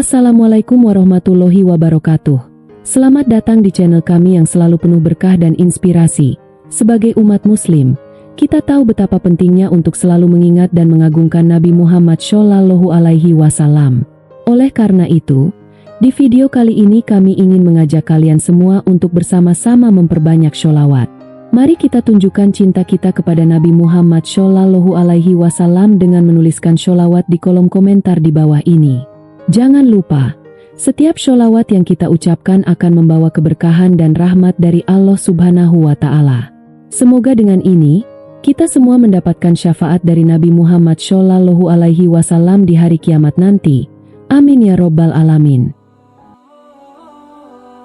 Assalamualaikum warahmatullahi wabarakatuh. Selamat datang di channel kami yang selalu penuh berkah dan inspirasi. Sebagai umat muslim, kita tahu betapa pentingnya untuk selalu mengingat dan mengagungkan Nabi Muhammad Shallallahu Alaihi Wasallam. Oleh karena itu, di video kali ini kami ingin mengajak kalian semua untuk bersama-sama memperbanyak sholawat. Mari kita tunjukkan cinta kita kepada Nabi Muhammad Shallallahu Alaihi Wasallam dengan menuliskan sholawat di kolom komentar di bawah ini. Jangan lupa, setiap sholawat yang kita ucapkan akan membawa keberkahan dan rahmat dari Allah Subhanahu wa Ta'ala. Semoga dengan ini, kita semua mendapatkan syafaat dari Nabi Muhammad Shallallahu Alaihi Wasallam di hari kiamat nanti. Amin ya Robbal Alamin.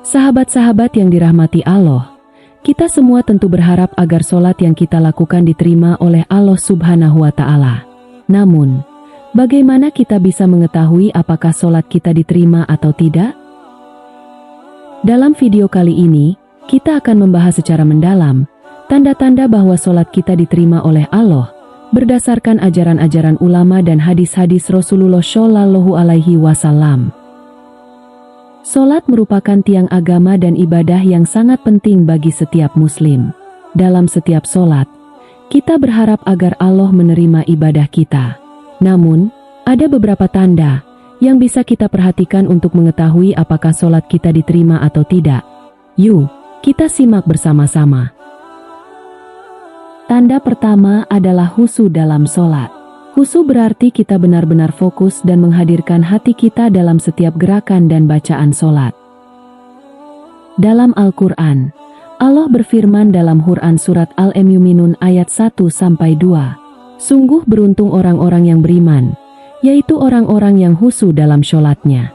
Sahabat-sahabat yang dirahmati Allah, kita semua tentu berharap agar sholat yang kita lakukan diterima oleh Allah Subhanahu wa Ta'ala. Namun, bagaimana kita bisa mengetahui apakah sholat kita diterima atau tidak? Dalam video kali ini, kita akan membahas secara mendalam tanda-tanda bahwa sholat kita diterima oleh Allah berdasarkan ajaran-ajaran ulama dan hadis-hadis Rasulullah Shallallahu Alaihi Wasallam. Sholat merupakan tiang agama dan ibadah yang sangat penting bagi setiap muslim. Dalam setiap sholat, kita berharap agar Allah menerima ibadah kita. Namun, ada beberapa tanda yang bisa kita perhatikan untuk mengetahui apakah sholat kita diterima atau tidak. Yuk, kita simak bersama-sama. Tanda pertama adalah khusyuk dalam sholat. Khusyuk berarti kita benar-benar fokus dan menghadirkan hati kita dalam setiap gerakan dan bacaan sholat. Dalam Al-Quran, Allah berfirman dalam Quran Surat Al-Mu'minun ayat 1-2. Sungguh beruntung orang-orang yang beriman, yaitu orang-orang yang khusyuk dalam sholatnya.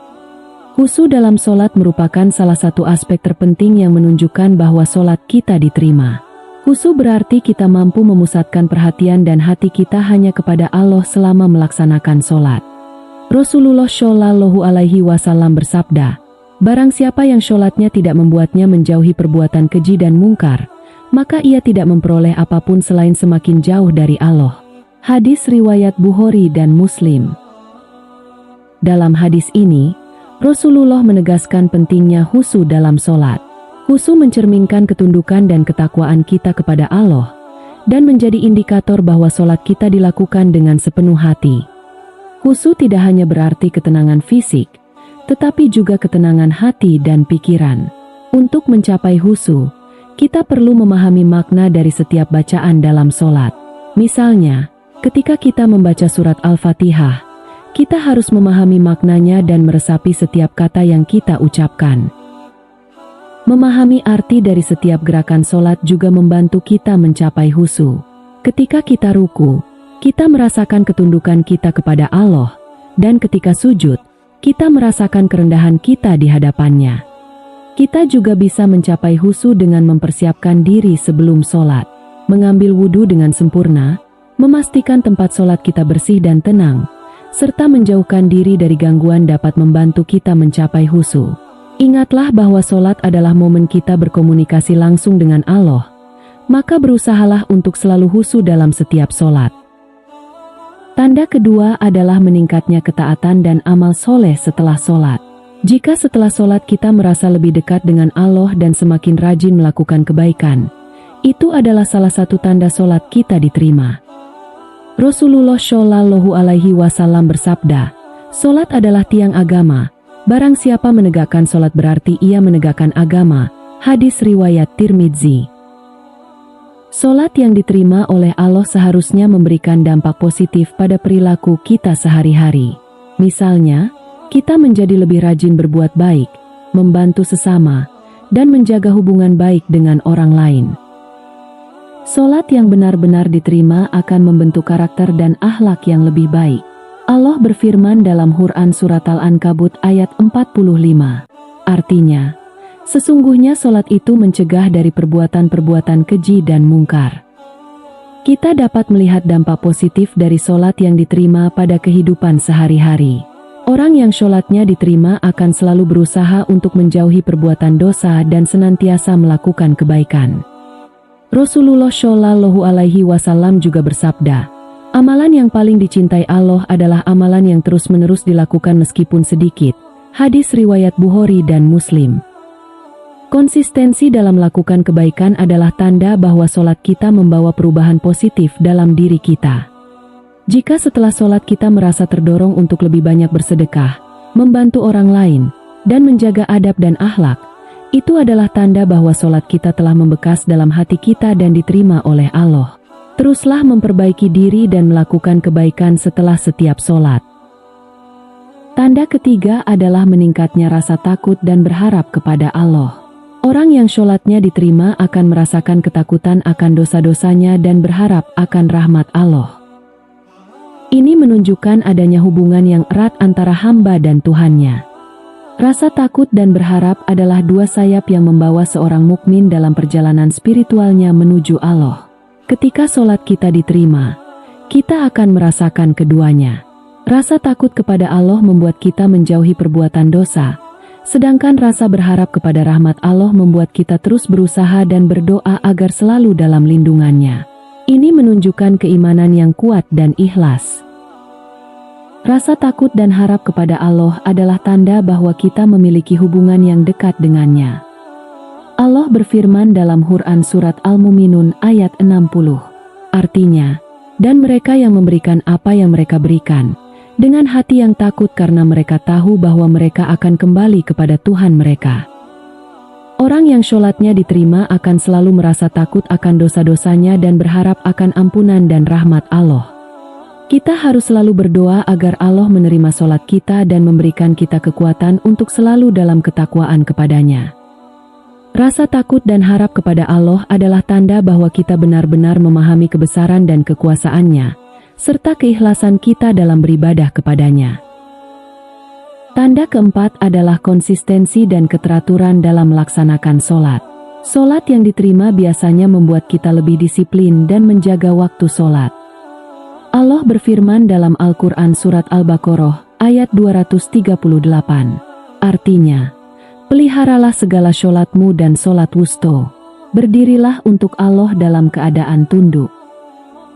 Khusyuk dalam sholat merupakan salah satu aspek terpenting yang menunjukkan bahwa sholat kita diterima. Khusyuk berarti kita mampu memusatkan perhatian dan hati kita hanya kepada Allah selama melaksanakan sholat. Rasulullah Shallallahu Alaihi Wasallam bersabda, barang siapa yang sholatnya tidak membuatnya menjauhi perbuatan keji dan mungkar, maka ia tidak memperoleh apapun selain semakin jauh dari Allah. Hadis riwayat Bukhari dan Muslim. Dalam hadis ini, Rasulullah menegaskan pentingnya khusyuk dalam sholat. Khusyuk mencerminkan ketundukan dan ketakwaan kita kepada Allah, dan menjadi indikator bahwa sholat kita dilakukan dengan sepenuh hati. Khusyuk tidak hanya berarti ketenangan fisik, tetapi juga ketenangan hati dan pikiran. Untuk mencapai khusyuk, kita perlu memahami makna dari setiap bacaan dalam sholat. Misalnya, ketika kita membaca surat Al-Fatihah, kita harus memahami maknanya dan meresapi setiap kata yang kita ucapkan. Memahami arti dari setiap gerakan sholat juga membantu kita mencapai khusyuk. Ketika kita ruku, kita merasakan ketundukan kita kepada Allah, dan ketika sujud, kita merasakan kerendahan kita di hadapannya. Kita juga bisa mencapai khusyuk dengan mempersiapkan diri sebelum sholat, mengambil wudhu dengan sempurna, memastikan tempat sholat kita bersih dan tenang, serta menjauhkan diri dari gangguan dapat membantu kita mencapai khusyuk. Ingatlah bahwa sholat adalah momen kita berkomunikasi langsung dengan Allah, maka berusahalah untuk selalu khusyuk dalam setiap sholat. Tanda kedua adalah meningkatnya ketaatan dan amal soleh setelah sholat. Jika setelah sholat kita merasa lebih dekat dengan Allah dan semakin rajin melakukan kebaikan, itu adalah salah satu tanda sholat kita diterima. Rasulullah Shallallahu Alaihi Wasallam bersabda, sholat adalah tiang agama. Barang siapa menegakkan sholat berarti ia menegakkan agama. Hadis riwayat Tirmidzi. Sholat yang diterima oleh Allah seharusnya memberikan dampak positif pada perilaku kita sehari-hari. Misalnya, kita menjadi lebih rajin berbuat baik, membantu sesama, dan menjaga hubungan baik dengan orang lain. Sholat yang benar-benar diterima akan membentuk karakter dan akhlak yang lebih baik. Allah berfirman dalam Quran Surat Al-Ankabut ayat 45. Artinya, sesungguhnya sholat itu mencegah dari perbuatan-perbuatan keji dan mungkar. Kita dapat melihat dampak positif dari sholat yang diterima pada kehidupan sehari-hari. Orang yang sholatnya diterima akan selalu berusaha untuk menjauhi perbuatan dosa dan senantiasa melakukan kebaikan. Rasulullah Shallallahu Alaihi Wasallam juga bersabda, amalan yang paling dicintai Allah adalah amalan yang terus-menerus dilakukan meskipun sedikit. Hadis riwayat Bukhari dan Muslim. Konsistensi dalam melakukan kebaikan adalah tanda bahwa sholat kita membawa perubahan positif dalam diri kita. Jika setelah sholat kita merasa terdorong untuk lebih banyak bersedekah, membantu orang lain, dan menjaga adab dan akhlak, itu adalah tanda bahwa sholat kita telah membekas dalam hati kita dan diterima oleh Allah. Teruslah memperbaiki diri dan melakukan kebaikan setelah setiap sholat. Tanda ketiga adalah meningkatnya rasa takut dan berharap kepada Allah. Orang yang sholatnya diterima akan merasakan ketakutan akan dosa-dosanya dan berharap akan rahmat Allah. Ini menunjukkan adanya hubungan yang erat antara hamba dan Tuhannya. Rasa takut dan berharap adalah dua sayap yang membawa seorang mukmin dalam perjalanan spiritualnya menuju Allah. Ketika sholat kita diterima, kita akan merasakan keduanya. Rasa takut kepada Allah membuat kita menjauhi perbuatan dosa, sedangkan rasa berharap kepada rahmat Allah membuat kita terus berusaha dan berdoa agar selalu dalam lindungannya. Ini menunjukkan keimanan yang kuat dan ikhlas. Rasa takut dan harap kepada Allah adalah tanda bahwa kita memiliki hubungan yang dekat dengannya. Allah berfirman dalam Quran Surat Al-Mu'minun ayat 60. Artinya, dan mereka yang memberikan apa yang mereka berikan, dengan hati yang takut karena mereka tahu bahwa mereka akan kembali kepada Tuhan mereka. Orang yang sholatnya diterima akan selalu merasa takut akan dosa-dosanya dan berharap akan ampunan dan rahmat Allah. Kita harus selalu berdoa agar Allah menerima sholat kita dan memberikan kita kekuatan untuk selalu dalam ketakwaan kepadanya. Rasa takut dan harap kepada Allah adalah tanda bahwa kita benar-benar memahami kebesaran dan kekuasaannya, serta keikhlasan kita dalam beribadah kepadanya. Tanda keempat adalah konsistensi dan keteraturan dalam melaksanakan sholat. Sholat yang diterima biasanya membuat kita lebih disiplin dan menjaga waktu sholat. Allah berfirman dalam Al-Quran Surat Al-Baqarah ayat 238. Artinya, peliharalah segala sholatmu dan sholat wusto. Berdirilah untuk Allah dalam keadaan tunduk.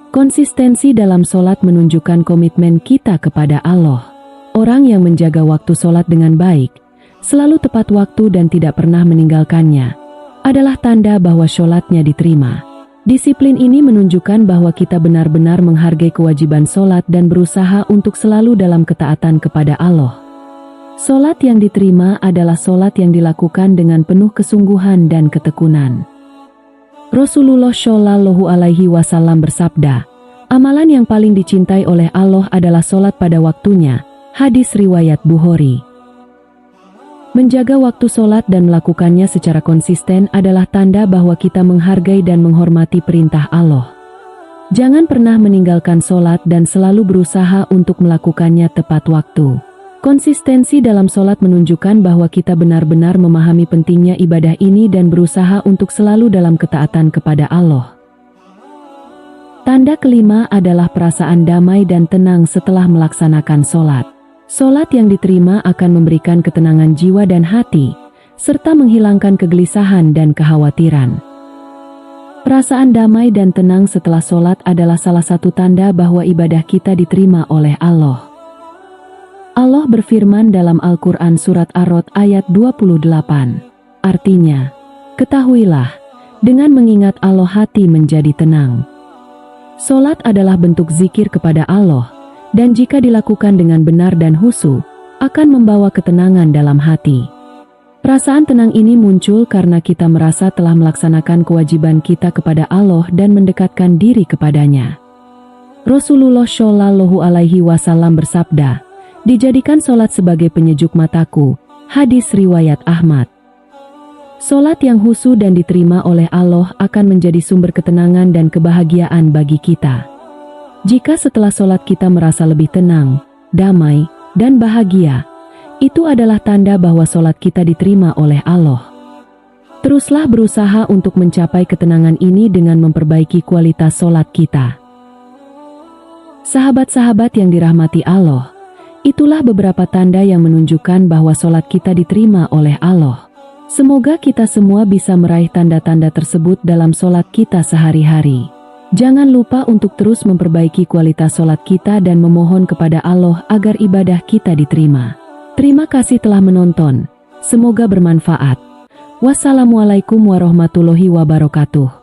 Konsistensi dalam sholat menunjukkan komitmen kita kepada Allah. Orang yang menjaga waktu sholat dengan baik, selalu tepat waktu dan tidak pernah meninggalkannya, adalah tanda bahwa sholatnya diterima. Disiplin ini menunjukkan bahwa kita benar-benar menghargai kewajiban sholat dan berusaha untuk selalu dalam ketaatan kepada Allah. Sholat yang diterima adalah sholat yang dilakukan dengan penuh kesungguhan dan ketekunan. Rasulullah Shallallahu Alaihi Wasallam bersabda, amalan yang paling dicintai oleh Allah adalah sholat pada waktunya. Hadis riwayat Bukhari. Menjaga waktu sholat dan melakukannya secara konsisten adalah tanda bahwa kita menghargai dan menghormati perintah Allah. Jangan pernah meninggalkan sholat dan selalu berusaha untuk melakukannya tepat waktu. Konsistensi dalam sholat menunjukkan bahwa kita benar-benar memahami pentingnya ibadah ini dan berusaha untuk selalu dalam ketaatan kepada Allah. Tanda kelima adalah perasaan damai dan tenang setelah melaksanakan sholat. Sholat yang diterima akan memberikan ketenangan jiwa dan hati, serta menghilangkan kegelisahan dan kekhawatiran. Perasaan damai dan tenang setelah sholat adalah salah satu tanda bahwa ibadah kita diterima oleh Allah. Allah berfirman dalam Al-Quran Surat Ar-Rod ayat 28. Artinya, ketahuilah, dengan mengingat Allah hati menjadi tenang. Sholat adalah bentuk zikir kepada Allah, dan jika dilakukan dengan benar dan khusyuk, akan membawa ketenangan dalam hati. Perasaan tenang ini muncul karena kita merasa telah melaksanakan kewajiban kita kepada Allah dan mendekatkan diri kepadanya. Rasulullah Shallallahu Alaihi Wasallam bersabda, dijadikan sholat sebagai penyejuk mataku. Hadis riwayat Ahmad. Sholat yang khusyuk dan diterima oleh Allah akan menjadi sumber ketenangan dan kebahagiaan bagi kita. Jika setelah sholat kita merasa lebih tenang, damai, dan bahagia, itu adalah tanda bahwa sholat kita diterima oleh Allah. Teruslah berusaha untuk mencapai ketenangan ini dengan memperbaiki kualitas sholat kita. Sahabat-sahabat yang dirahmati Allah, itulah beberapa tanda yang menunjukkan bahwa sholat kita diterima oleh Allah. Semoga kita semua bisa meraih tanda-tanda tersebut dalam sholat kita sehari-hari. Jangan lupa untuk terus memperbaiki kualitas sholat kita dan memohon kepada Allah agar ibadah kita diterima. Terima kasih telah menonton. Semoga bermanfaat. Wassalamualaikum warahmatullahi wabarakatuh.